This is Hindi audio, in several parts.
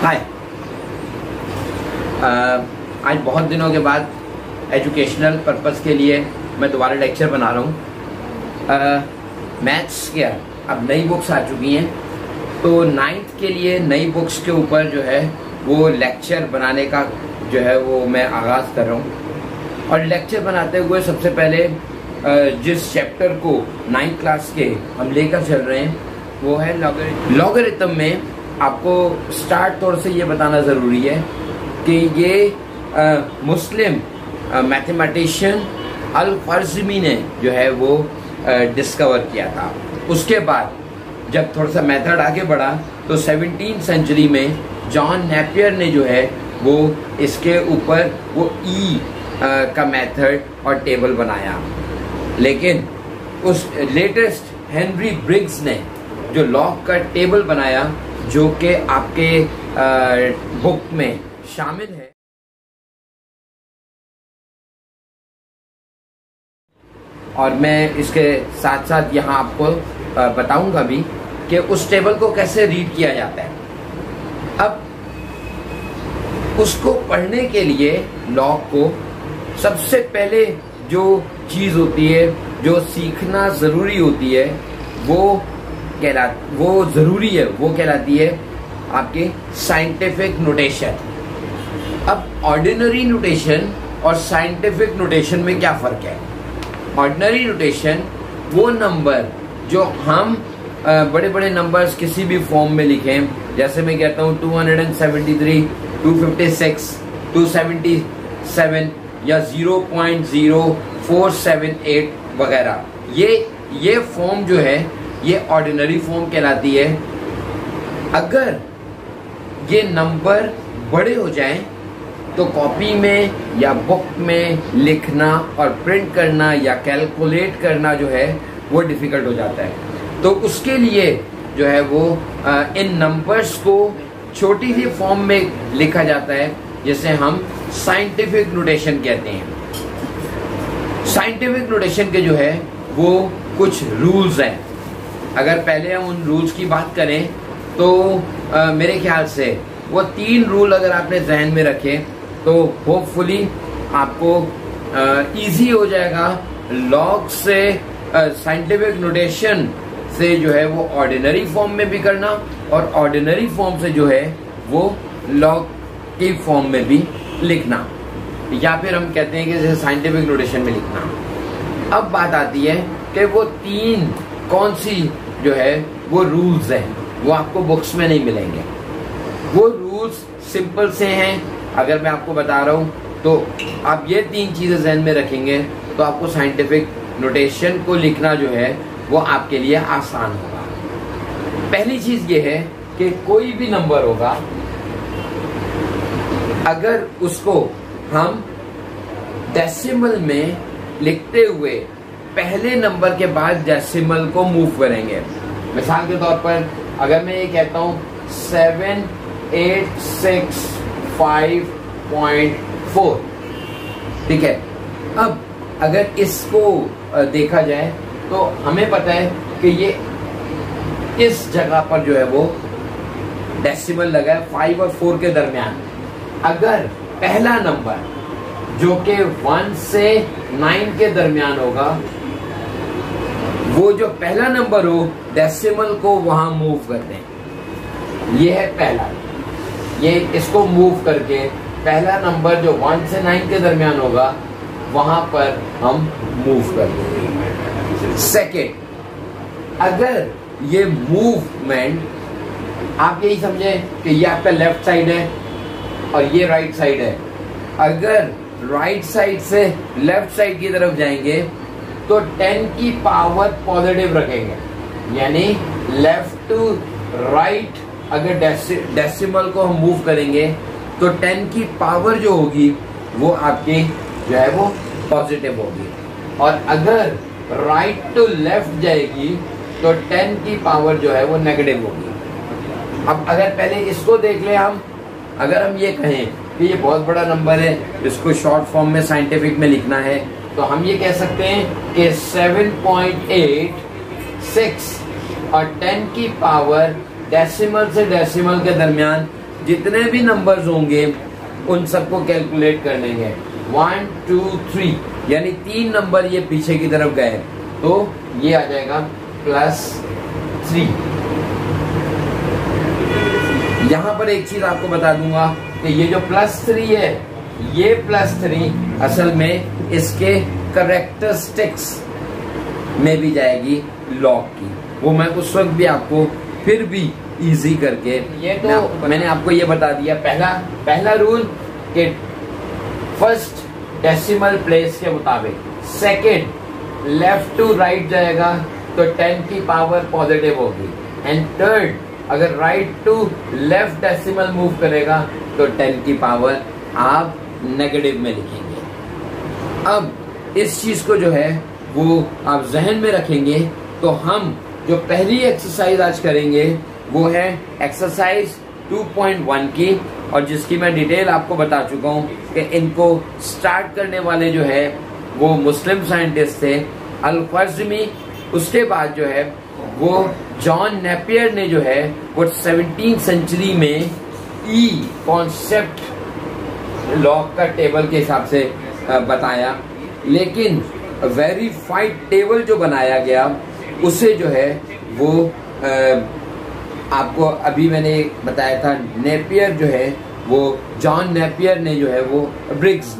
हाय। आज बहुत दिनों के बाद एजुकेशनल पर्पस के लिए मैं दोबारा लेक्चर बना रहा हूँ। मैथ्स क्या अब नई बुक्स आ चुकी हैं, तो 9th के लिए नई बुक्स के ऊपर जो है वो लेक्चर बनाने का जो है वो मैं आगाज़ कर रहा हूँ। और लेक्चर बनाते हुए सबसे पहले जिस चैप्टर को 9th क्लास के हम लेकर चल रहे हैं वो है लॉगरिथम। में आपको स्टार्ट तौर से ये बताना ज़रूरी है कि ये मुस्लिम मैथमेटिशियन अल-ख्वारिज़मी ने जो है वो डिस्कवर किया था। उसके बाद जब थोड़ा सा मेथड आगे बढ़ा तो 17th सेंचुरी में जॉन नेपियर ने जो है वो इसके ऊपर वो का मेथड और टेबल बनाया। लेकिन उस लेटेस्ट हेनरी ब्रिग्स ने जो लॉग का टेबल बनाया जो कि आपके बुक में शामिल है, और मैं इसके साथ साथ यहाँ आपको बताऊंगा भी कि उस टेबल को कैसे रीड किया जाता है। अब उसको पढ़ने के लिए लॉग को सबसे पहले जो चीज़ होती है, जो सीखना ज़रूरी होती है, वो ज़रूरी है, वो कहलाती है आपकी साइंटिफिक नोटेशन। अब ऑर्डिनरी नोटेशन और साइंटिफिक नोटेशन में क्या फ़र्क है? ऑर्डिनरी नोटेशन वो नंबर जो हम बड़े बड़े नंबर्स किसी भी फॉर्म में लिखें, जैसे मैं कहता हूँ 273, 256, 277 या 0.0478 वगैरह, ये फॉर्म जो है ये ऑर्डिनरी फॉर्म कहलाती है। अगर ये नंबर बड़े हो जाएं तो कॉपी में या बुक में लिखना और प्रिंट करना या कैलकुलेट करना जो है वो डिफ़िकल्ट हो जाता है। तो उसके लिए जो है वो इन नंबर्स को छोटी सी फॉर्म में लिखा जाता है, जिसे हम साइंटिफिक नोटेशन कहते हैं। साइंटिफिक नोटेशन के जो है वो कुछ रूल्स हैं। अगर पहले हम उन रूल्स की बात करें तो मेरे ख्याल से वो 3 रूल अगर आपने जहन में रखे तो होपफुली आपको इजी हो जाएगा लॉग से साइंटिफिक नोटेशन से जो है वो ऑर्डिनरी फॉर्म में भी करना और ऑर्डिनरी फॉर्म से जो है वो लॉग की फॉर्म में भी लिखना, या फिर हम कहते हैं कि जैसे साइंटिफिक नोटेशन में लिखना। अब बात आती है कि वो 3 कौन सी जो है वो रूल्स हैं, वो आपको बुक्स में नहीं मिलेंगे। वो रूल्स सिंपल से हैं। अगर मैं आपको बता रहा हूँ तो आप ये 3 चीज़ें ज़हन में रखेंगे तो आपको साइंटिफिक नोटेशन को लिखना जो है वो आपके लिए आसान होगा। पहली चीज़ ये है कि कोई भी नंबर होगा, अगर उसको हम डेसिमल में लिखते हुए पहले नंबर के बाद डेसिमल को मूव करेंगे। मिसाल के तौर पर अगर मैं ये कहता हूँ 7865.4, ठीक है। अब अगर इसको देखा जाए तो हमें पता है कि ये इस जगह पर जो है वो डेसिमल लगा है 5 और 4 के दरमियान। अगर पहला नंबर जो कि 1 से 9 के दरमियान होगा, वो जो पहला नंबर हो डेसिमल को वहां मूव करते हैं। ये है पहला, ये इसको मूव करके पहला नंबर जो 1 से 9 के दरमियान होगा वहां पर हम मूव कर देंगे। सेकेंड, अगर ये मूवमेंट आप यही समझे कि ये आपका लेफ्ट साइड है और ये राइट साइड है, अगर राइट साइड से लेफ्ट साइड की तरफ जाएंगे तो 10 की पावर पॉजिटिव रखेंगे, यानी लेफ्ट टू राइट अगर डेसिमल को हम मूव करेंगे तो 10 की पावर जो होगी वो आपकी जो है वो पॉजिटिव होगी, और अगर राइट टू लेफ्ट जाएगी तो 10 की पावर जो है वो नेगेटिव होगी। अब अगर पहले इसको देख ले हम, अगर हम ये कहें कि ये बहुत बड़ा नंबर है, इसको शॉर्ट फॉर्म में साइंटिफिक में लिखना है, तो हम ये कह सकते हैं कि 7.86 और 10 की पावर डेसिमल से डेसिमल के दरमियान जितने भी नंबर्स होंगे उन सबको कैलकुलेट कर लेंगे। 1 2 3 यानी 3 नंबर ये पीछे की तरफ गए तो ये आ जाएगा +3। यहां पर एक चीज आपको बता दूंगा कि ये जो +3 है, ये +3 असल में इसके करेक्टरिस्टिक्स में भी जाएगी लॉग की। वो मैं उस वक्त भी आपको फिर भी इजी करके ये तो मैंने आपको ये बता दिया। पहला रूल कि फर्स्ट डेसिमल प्लेस के मुताबिक, सेकंड लेफ्ट टू राइट जाएगा तो 10 की पावर पॉजिटिव होगी, एंड थर्ड अगर right to left decimal move करेगा तो 10 की पावर आप नेगेटिव में लिखेंगे। अब इस चीज को जो है वो आप जहन में रखेंगे तो हम जो पहली एक्सरसाइज आज करेंगे वो है एक्सरसाइज 2.1 की, और जिसकी मैं डिटेल आपको बता चुका हूँ कि इनको स्टार्ट करने वाले जो है वो मुस्लिम साइंटिस्ट थे अल-ख्वारिज़मी। उसके बाद जो है वो जॉन नेपियर ने जो है वो 17th सेंचुरी में ई कॉन्सेप्ट लॉग का टेबल के हिसाब से बताया, लेकिन वेरीफाइड टेबल जो बनाया गया उसे जो है वो आपको अभी मैंने बताया था, नेपियर जो है वो जॉन नेपियर ने जो है वो ब्रिग्स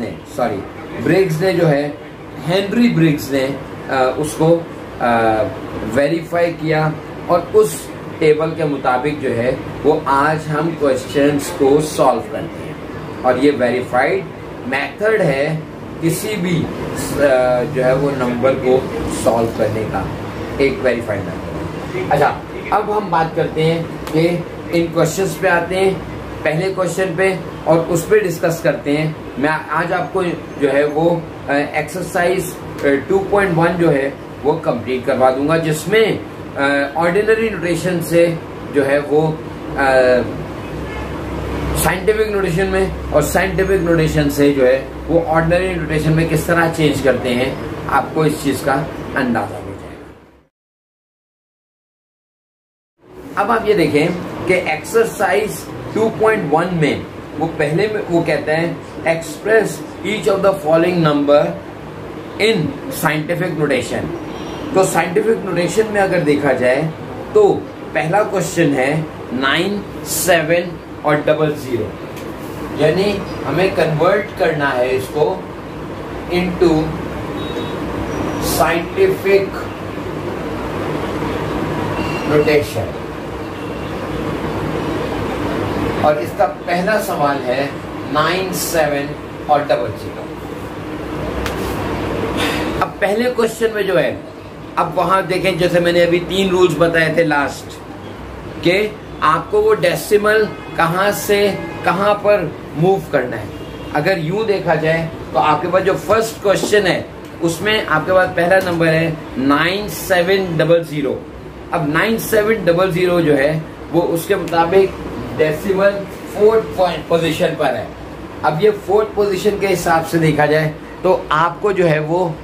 ने जो है हेनरी ब्रिग्स ने उसको वेरीफाई किया, और उस टेबल के मुताबिक जो है वो आज हम क्वेश्चंस को सॉल्व करते हैं। और ये वेरीफाइड मेथड है किसी भी जो है वो नंबर को सॉल्व करने का, एक वेरीफाइड मेथड। अच्छा, अब हम बात करते हैं कि इन क्वेश्चंस पे आते हैं, पहले क्वेश्चन पे, और उस पे डिस्कस करते हैं। मैं आज आपको जो है वो एक्सरसाइज 2.1 जो है वो कंप्लीट करवा दूंगा, जिसमें ऑर्डिनरी नोटेशन से जो है वो साइंटिफिक नोटेशन में, और साइंटिफिक नोटेशन से जो है वो ऑर्डिनरी नोटेशन में किस तरह चेंज करते हैं, आपको इस चीज का अंदाजा हो जाएगा। अब आप ये देखें कि एक्सरसाइज 2.1 में वो पहले में वो कहते हैं express each of the following number in scientific notation. तो साइंटिफिक नोटेशन में अगर देखा जाए तो पहला क्वेश्चन है 9, 7 और 00, यानी हमें कन्वर्ट करना है इसको इनटू साइंटिफिक नोटेशन। और इसका पहला सवाल है 9, 7 और 00। अब पहले क्वेश्चन में जो है, अब वहां देखें जैसे मैंने अभी 3 रूल्स बताए थे लास्ट के, आपको वो डेसिमल कहां से कहां पर मूव करना है। अगर यूं देखा जाए तो आपके पास जो फर्स्ट क्वेश्चन है उसमें आपके पास पहला नंबर है 9700। अब 9700 जो है वो उसके मुताबिक डेसिमल 4th पोजीशन पर है। अब ये 4th पोजीशन के हिसाब से देखा जाए तो आपको जो है वो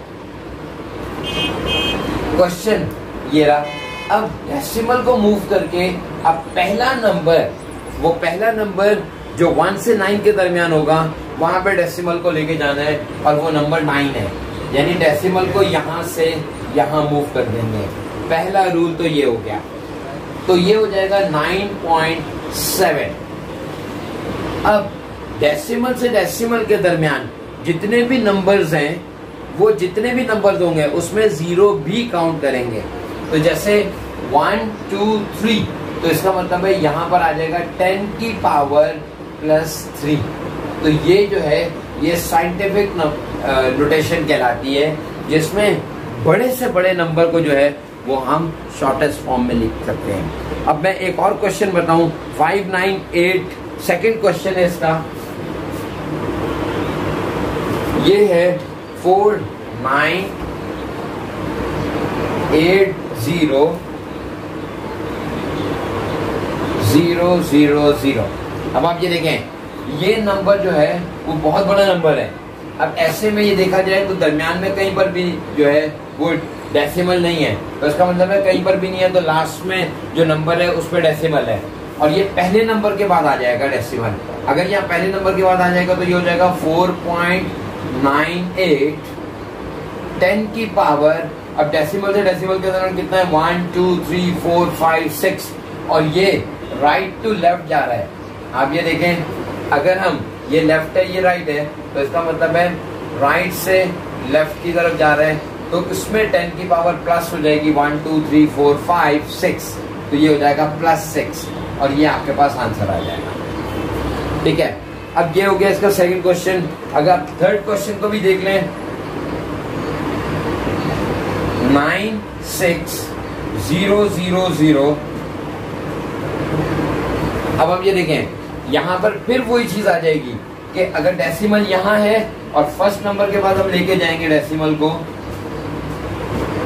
क्वेश्चन ये रहा। अब डेसिमल को मूव करके अब पहला नंबर जो 1 से 9 के दरमियान होगा वहां पे डेसिमल को लेके जाना है, और वो नंबर 9 है, यानी डेसिमल को यहां से यहां मूव कर देंगे। पहला रूल तो ये हो गया, तो ये हो जाएगा 9.7। अब डेसिमल से डेसिमल के दरमियान जितने भी नंबर्स हैं वो जितने भी नंबर्स होंगे उसमें 0 भी काउंट करेंगे। तो जैसे 1, 2, 3, तो इसका मतलब है यहाँ पर आ जाएगा 10 की पावर +3। तो ये जो है ये साइंटिफिक नोटेशन कहलाती है, जिसमें बड़े से बड़े नंबर को जो है वो हम शॉर्टेस्ट फॉर्म में लिख सकते हैं। अब मैं एक और क्वेश्चन बताऊं, 598 सेकंड क्वेश्चन है इसका, ये है 4980,000। अब आप ये देखें ये नंबर जो है वो बहुत बड़ा नंबर है। अब ऐसे में ये देखा जाए तो दरमियान में कहीं पर भी जो है वो डेसिमल नहीं है, तो इसका मतलब है कहीं पर भी नहीं है, तो लास्ट में जो नंबर है उस पर डेसिमल है। और ये पहले नंबर के बाद आ जाएगा डेसिमल। अगर यहाँ पहले नंबर के बाद आ जाएगा तो ये हो जाएगा 4.98 10 की पावर। अब डेसिमल से डेसिमल के दौरान कितना है 1 2 3 4 5 6 और ये राइट टू लेफ्ट जा रहा है। आप ये देखें, अगर हम ये लेफ्ट है ये राइट है तो इसका मतलब है राइट से लेफ्ट की तरफ जा रहे हैं, तो इसमें 10 की पावर प्लस हो जाएगी 1 2 3 4 5 6, तो ये हो जाएगा +6 और ये आपके पास आंसर आ जाएगा। ठीक है, अब ये हो गया इसका सेकंड क्वेश्चन। अगर थर्ड क्वेश्चन को भी देख लें, 96000। अब हम ये देखें, यहां पर फिर वही चीज आ जाएगी कि अगर डेसिमल यहां है और फर्स्ट नंबर के बाद हम लेके जाएंगे डेसिमल को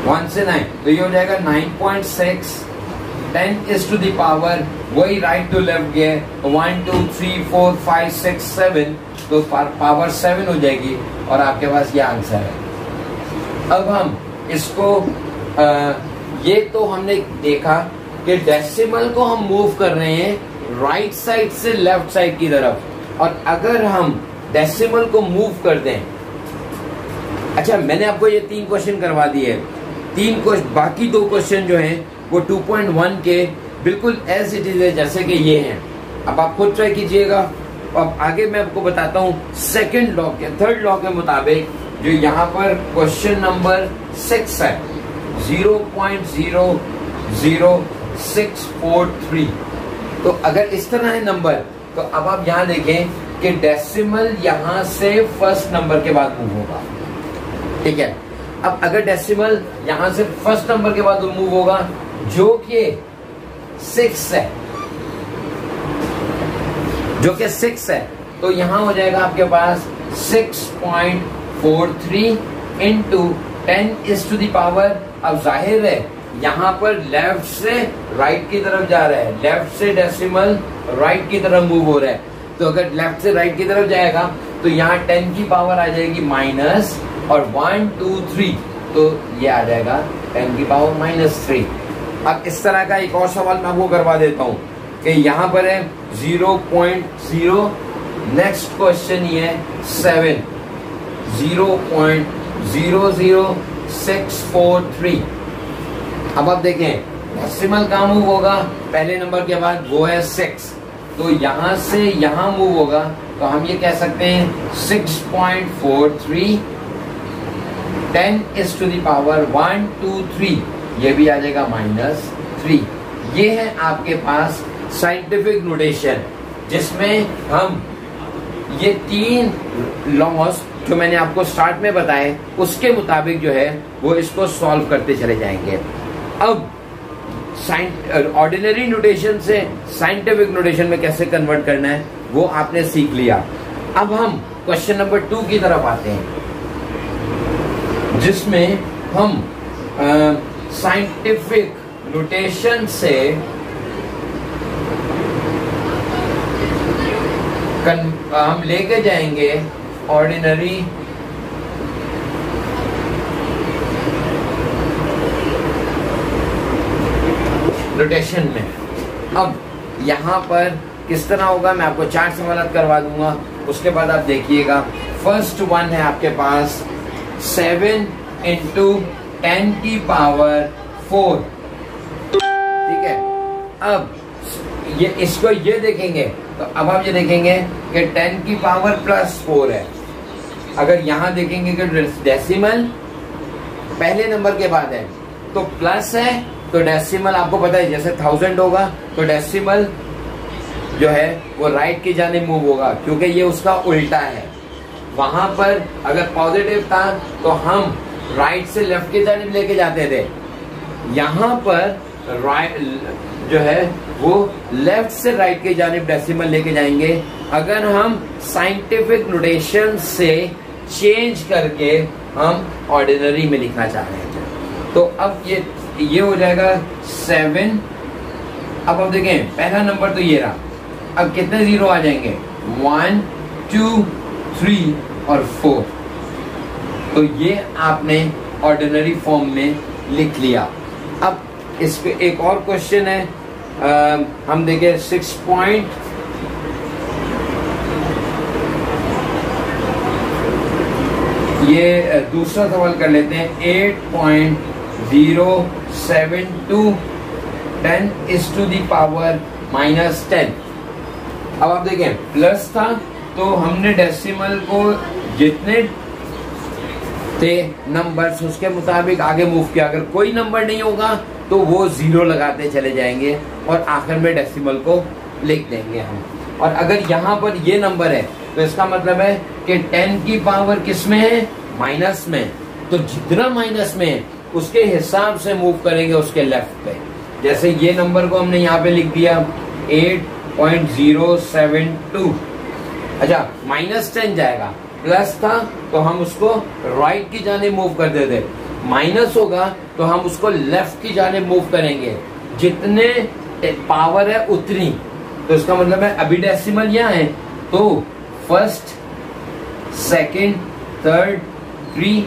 1 से 9, तो ये हो जाएगा 9.6 10 is to the power, वही राइट टू लेफ्ट गए 1 2 3 4 5 6 7, तो पावर 7 हो जाएगी और आपके पास ये आंसर है। अब हम इसको ये तो हमने देखा कि डेसिमल को हम मूव कर रहे हैं राइट साइड से लेफ्ट साइड की तरफ, और अगर हम डेसिमल को मूव कर दें, अच्छा मैंने आपको ये 3 क्वेश्चन करवा दिए, 3 क्वेश्चन, बाकी 2 क्वेश्चन जो हैं वो 2.1 के बिल्कुल एज इट इज है जैसे कि ये हैं। अब आप खुद ट्राई कीजिएगा। अब आगे मैं आपको बताता हूँ सेकंड लॉ के, थर्ड लॉ के मुताबिक जो यहाँ पर क्वेश्चन नंबर 6 है 0.00643, तो अगर इस तरह है नंबर, तो अब आप यहाँ देखें कि डेसिमल यहाँ से फर्स्ट नंबर के बाद मूव होगा। ठीक है, अब अगर डेसिमल यहाँ से फर्स्ट नंबर के बाद मूव होगा जो कि 6 है, जो कि 6 है, तो यहां हो जाएगा आपके पास 6.43 into 10 is to the power। अब जाहिर है यहां पर लेफ्ट से राइट की तरफ जा रहा है, लेफ्ट से डेसिमल राइट की तरफ मूव हो रहा है, तो अगर लेफ्ट से राइट की तरफ जाएगा तो यहाँ 10 की पावर आ जाएगी माइनस और 1 2 3, तो ये आ जाएगा 10 की पावर -3। अब इस तरह का एक और सवाल मैं आपको करवा देता हूं कि यहाँ पर है 0.0, नेक्स्ट क्वेश्चन ये है 7 0.00643। अब आप देखें डेसिमल कहाँ मूव होगा, पहले नंबर के बाद वो है 6, तो यहां से यहां मूव होगा, तो हम ये कह सकते हैं 6.43 10 is to the power 1 2 3, ये भी आ जाएगा -3। ये है आपके पास साइंटिफिक नोटेशन जिसमें हम ये 3 लॉज जो मैंने आपको स्टार्ट में बताए उसके मुताबिक जो है वो इसको सॉल्व करते चले जाएंगे। अब ऑर्डिनरी नोटेशन से साइंटिफिक नोटेशन में कैसे कन्वर्ट करना है वो आपने सीख लिया। अब हम क्वेश्चन नंबर 2 की तरफ आते हैं जिसमें हम साइंटिफिक नोटेशन से हम लेके जाएंगे ऑर्डिनरी नोटेशन में। अब यहाँ पर किस तरह होगा मैं आपको 4 सवाल करवा दूंगा, उसके बाद आप देखिएगा। फर्स्ट वन है आपके पास 7 इंटू 10 की पावर 4। ठीक है, अब ये इसको ये देखेंगे तो अब आप ये देखेंगे कि 10 की पावर +4 है। अगर यहाँ देखेंगे कि डेसिमल पहले नंबर के बाद है तो प्लस है, तो डेसिमल आपको पता है जैसे 1000 होगा तो डेसिमल जो है वो राइट की जानिब मूव होगा क्योंकि ये उसका उल्टा है। वहां पर अगर पॉजिटिव था तो हम राइट से लेफ्ट की जानिब लेके जाते थे, यहाँ पर राइट जो है वो लेफ्ट से राइट की जानिब डेसिमल लेके जाएंगे। अगर हम साइंटिफिक नोटेशन से चेंज करके हम ऑर्डिनरी में लिखना चाह रहे हैं तो अब ये हो जाएगा 7। अब आप देखें पहला नंबर तो ये रहा, अब कितने 0 आ जाएंगे 1 2 3 और 4, तो ये आपने ऑर्डिनरी फॉर्म में लिख लिया। अब इस पे एक और क्वेश्चन है हम देखें 6 पॉइंट ये दूसरा सवाल कर लेते हैं 8.072 10 is to the power -10। अब आप देखें प्लस था तो हमने डेसिमल को जितने थे नंबर्स उसके मुताबिक आगे मूव किया। अगर कोई नंबर नहीं होगा तो वो जीरो लगाते चले जाएंगे और आखिर में डेसिमल को लिख देंगे हम। और अगर यहाँ पर ये नंबर है तो इसका मतलब है कि 10 की पावर किस में है? माइनस में। तो जितना माइनस में है उसके हिसाब से मूव करेंगे उसके लेफ्ट पे। जैसे ये नंबर को हमने यहाँ पे लिख दिया 8.072। अच्छा -10 जाएगा, प्लस था तो हम उसको राइट की जाने मूव कर देते, माइनस होगा तो हम उसको लेफ्ट की जाने मूव करेंगे, जितने पावर है उतनी। तो इसका मतलब है अभी डेसिमल यहाँ है तो फर्स्ट, सेकंड, थर्ड, 3,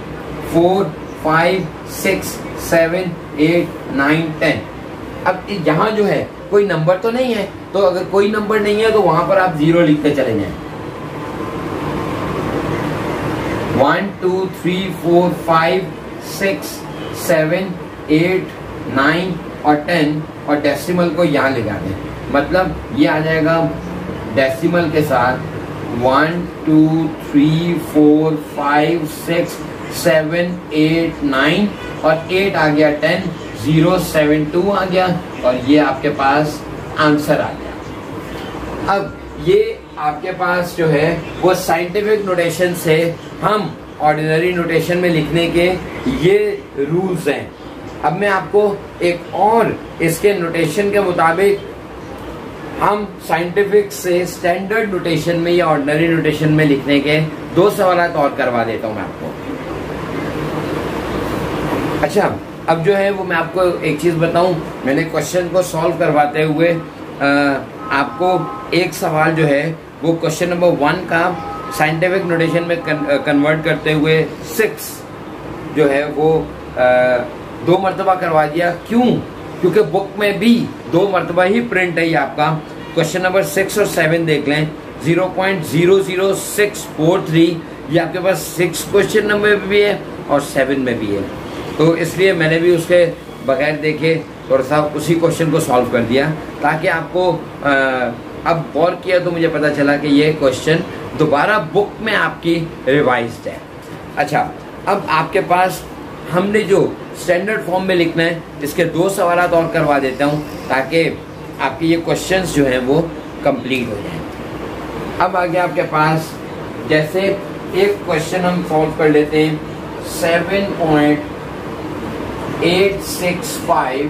4, 5, 6, 7, 8, 9, 10। अब यहाँ जो है कोई नंबर तो नहीं है, तो अगर कोई नंबर नहीं है तो वहां पर आप जीरो लिखते चले जाएं। 1, 2, 3, 4, 5, 6, 7, 8, 9 और 10 और डेसिमल को यहाँ लगा दें। मतलब ये आ जाएगा डेसिमल के साथ 1, 2, 3, 4, 5, 6, 7, 8, 9 और 8 आ गया 10, 072 आ गया और ये आपके पास आंसर आ गया। अब ये आपके पास जो है वो साइंटिफिक नोटेशन से हम ऑर्डिनरी नोटेशन में लिखने के ये रूल्स हैं। अब मैं आपको एक और इसके नोटेशन के मुताबिक हम साइंटिफिक से स्टैंडर्ड नोटेशन में या ऑर्डिनरी नोटेशन में लिखने के 2 सवाल और करवा देता हूं मैं आपको। अच्छा, अब जो है वो मैं आपको एक चीज बताऊं, मैंने क्वेश्चन को सॉल्व करवाते हुए आपको एक सवाल जो है वो क्वेश्चन नंबर 1 का साइंटिफिक नोटेशन में कन्वर्ट करते हुए 6 जो है वो 2 मरतबा करवा दिया। क्यों? क्योंकि बुक में भी 2 मरतबा ही प्रिंट है ये आपका। क्वेश्चन नंबर 6 और 7 देख लें, 0.00643 ये आपके पास 6 क्वेश्चन नंबर में भी है और 7 में भी है। तो इसलिए मैंने भी उसके बगैर देखे थोड़ा सा उसी क्वेश्चन को सॉल्व कर दिया, ताकि आपको अब गौर किया तो मुझे पता चला कि ये क्वेश्चन दोबारा बुक में आपकी रिवाइज्ड है। अच्छा, अब आपके पास हमने जो स्टैंडर्ड फॉर्म में लिखना है इसके 2 सवाल और करवा देता हूँ ताकि आपके ये क्वेश्चंस जो हैं वो कंप्लीट हो जाएं। अब आगे आपके पास जैसे एक क्वेश्चन हम सॉल्व कर लेते हैं 7.865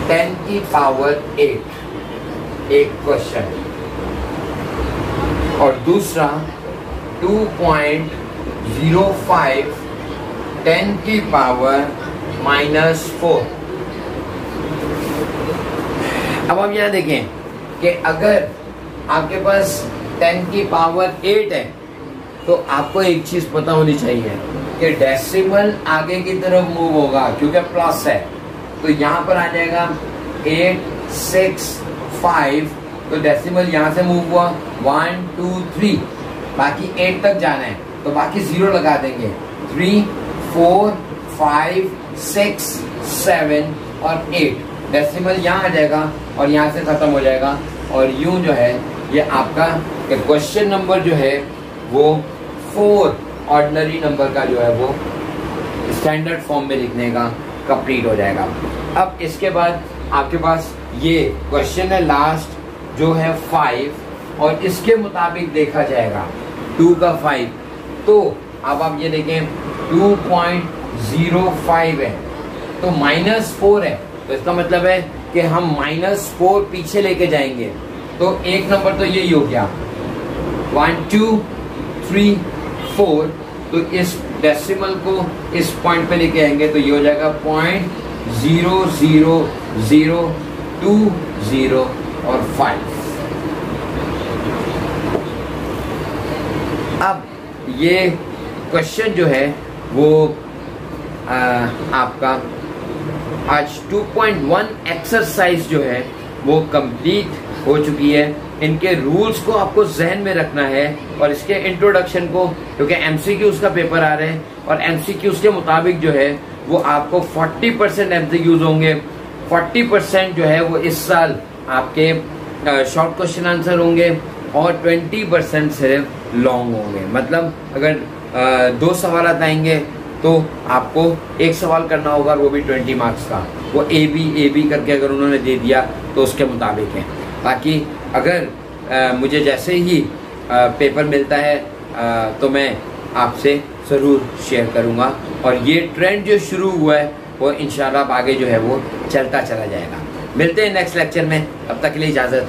10 की पावर 8 एक क्वेश्चन, और दूसरा 2.05 10 की पावर -4। अब हम यहाँ देखें कि अगर आपके पास 10 की पावर 8 है तो आपको एक चीज पता होनी चाहिए कि डेसिमल आगे की तरफ मूव होगा क्योंकि प्लस है। तो यहाँ पर आ जाएगा 865, तो डेसिमल यहाँ से मूव हुआ 1, 2, 3, बाकी 8 तक जाना है तो बाकी 0 लगा देंगे। 3, 4, 5, 6, 7 और 8 डेसिमल यहाँ आ जाएगा और यहाँ से खत्म हो जाएगा। और यूं जो है ये आपका क्वेश्चन नंबर जो है वो 4 ऑर्डिनरी नंबर का जो है वो स्टैंडर्ड फॉर्म में लिखने का कंप्लीट हो जाएगा। अब इसके बाद आपके पास ये क्वेश्चन है लास्ट जो है 5, और इसके मुताबिक देखा जाएगा 2 का 5। तो अब आप ये देखें 2.05 है तो -4 है, तो इसका मतलब है कि हम -4 पीछे लेके जाएंगे। तो एक नंबर तो यही हो गया 1, 2, 3, 4। तो इस डेसिमल को इस पॉइंट पे लेके आएंगे तो ये हो जाएगा 0.00020 और 5। अब ये क्वेश्चन जो है वो आपका आज 2.1 एक्सरसाइज जो है वो कंप्लीट हो चुकी है। इनके रूल्स को आपको जहन में रखना है और इसके इंट्रोडक्शन को, क्योंकि एमसीक्यूज का पेपर आ रहे हैं और एमसीक्यूज के मुताबिक जो है वो आपको 40% एमसीक्यूज होंगे, 40% जो है वो इस साल आपके शॉर्ट क्वेश्चन आंसर होंगे और 20% सिर्फ लॉन्ग होंगे। मतलब अगर 2 सवाल आएंगे तो आपको 1 सवाल करना होगा, वो भी 20 मार्क्स का। वो ए बी करके अगर उन्होंने दे दिया तो उसके मुताबिक है। बाकी अगर मुझे जैसे ही पेपर मिलता है तो मैं आपसे ज़रूर शेयर करूँगा। और ये ट्रेंड जो शुरू हुआ है वो इंशाल्लाह आगे जो है वो चलता चला जाएगा। मिलते हैं नेक्स्ट लेक्चर में, तब तक के लिए इजाज़त।